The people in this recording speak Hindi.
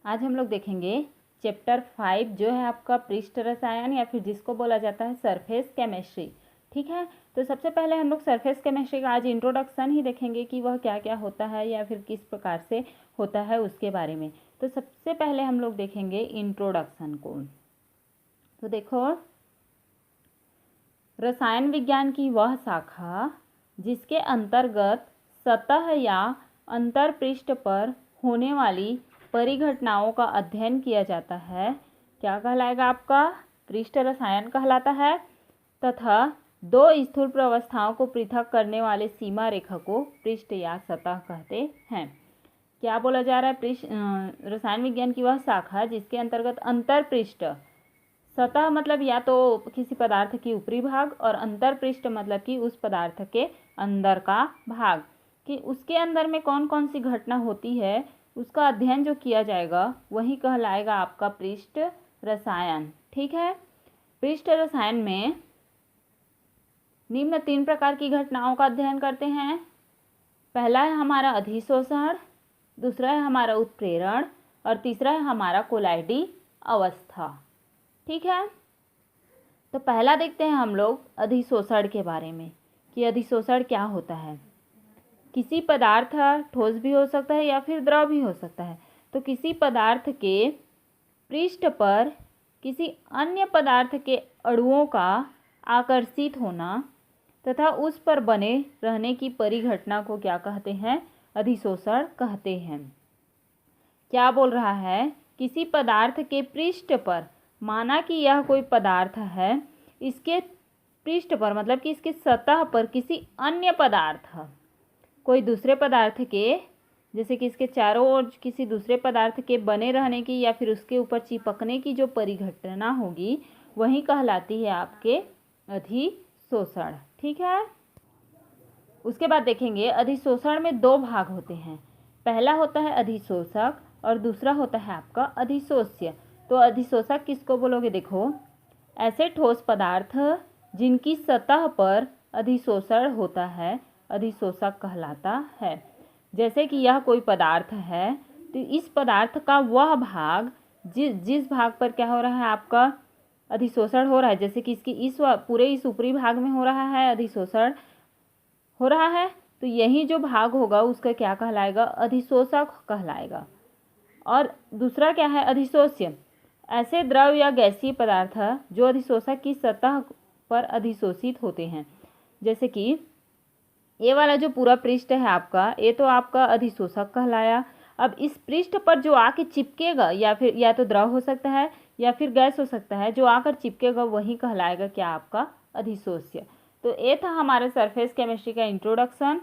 आज हम लोग देखेंगे चैप्टर 5 जो है आपका पृष्ठ रसायन या फिर जिसको बोला जाता है सरफेस केमिस्ट्री। ठीक है, तो सबसे पहले हम लोग सरफेस केमिस्ट्री का आज इंट्रोडक्शन ही देखेंगे कि वह क्या क्या होता है या फिर किस प्रकार से होता है उसके बारे में। तो सबसे पहले हम लोग देखेंगे इंट्रोडक्शन को। तो देखो, रसायन विज्ञान की वह शाखा जिसके अंतर्गत सतह या अंतरपृष्ठ पर होने वाली परिघटनाओं का अध्ययन किया जाता है, क्या कहलाएगा आपका? पृष्ठ रसायन कहलाता है। तथा दो स्थूल प्रावस्थाओं को पृथक करने वाले सीमा रेखा को पृष्ठ या सतह कहते हैं। क्या बोला जा रहा है? पृष्ठ रसायन विज्ञान की वह शाखा जिसके अंतर्गत अंतरपृष्ठ, सतह मतलब या तो किसी पदार्थ की ऊपरी भाग और अंतरपृष्ठ मतलब कि उस पदार्थ के अंदर का भाग, कि उसके अंदर में कौन कौन सी घटना होती है उसका अध्ययन जो किया जाएगा वही कहलाएगा आपका पृष्ठ रसायन। ठीक है, पृष्ठ रसायन में निम्न 3 प्रकार की घटनाओं का अध्ययन करते हैं। पहला है हमारा अधिशोषण, दूसरा है हमारा उत्प्रेरण और तीसरा है हमारा कोलाइडी अवस्था। ठीक है, तो पहला देखते हैं हम लोग अधिशोषण के बारे में कि अधिशोषण क्या होता है। किसी पदार्थ, ठोस भी हो सकता है या फिर द्रव भी हो सकता है, तो किसी पदार्थ के पृष्ठ पर किसी अन्य पदार्थ के अणुओं का आकर्षित होना तथा उस पर बने रहने की परिघटना को क्या कहते हैं? अधिशोषण कहते हैं। क्या बोल रहा है? किसी पदार्थ के पृष्ठ पर, माना कि यह कोई पदार्थ है, इसके पृष्ठ पर मतलब कि इसके सतह पर किसी अन्य पदार्थ, कोई दूसरे पदार्थ के, जैसे कि इसके चारों ओर किसी दूसरे पदार्थ के बने रहने की या फिर उसके ऊपर चिपकने की जो परिघटना होगी वही कहलाती है आपके अधिशोषण। ठीक है, उसके बाद देखेंगे अधिशोषण में 2 भाग होते हैं। पहला होता है अधिशोषक और दूसरा होता है आपका अधिशोष्य। तो अधिशोषक किसको बोलोगे? देखो, ऐसे ठोस पदार्थ जिनकी सतह पर अधिशोषण होता है अधिशोषक कहलाता है। जैसे कि यह कोई पदार्थ है, तो इस पदार्थ का वह भाग जिस भाग पर क्या हो रहा है आपका अधिशोषण हो रहा है, जैसे कि इसकी इस ऊपरी भाग में हो रहा है अधिशोषण हो रहा है, तो यही जो भाग होगा उसका क्या कहलाएगा? अधिशोषक कहलाएगा। और दूसरा क्या है? अधिशोष्य। ऐसे द्रव या गैसीय पदार्थ जो अधिशोषक की सतह पर अधिशोषित होते हैं। जैसे कि ये वाला जो पूरा पृष्ठ है आपका, ये तो आपका अधिशोषक कहलाया। अब इस पृष्ठ पर जो आके चिपकेगा या फिर या तो द्रव हो सकता है या फिर गैस हो सकता है, जो आकर चिपकेगा वही कहलाएगा क्या? आपका अधिशोष्य। तो ये था हमारे सरफेस केमिस्ट्री का इंट्रोडक्शन।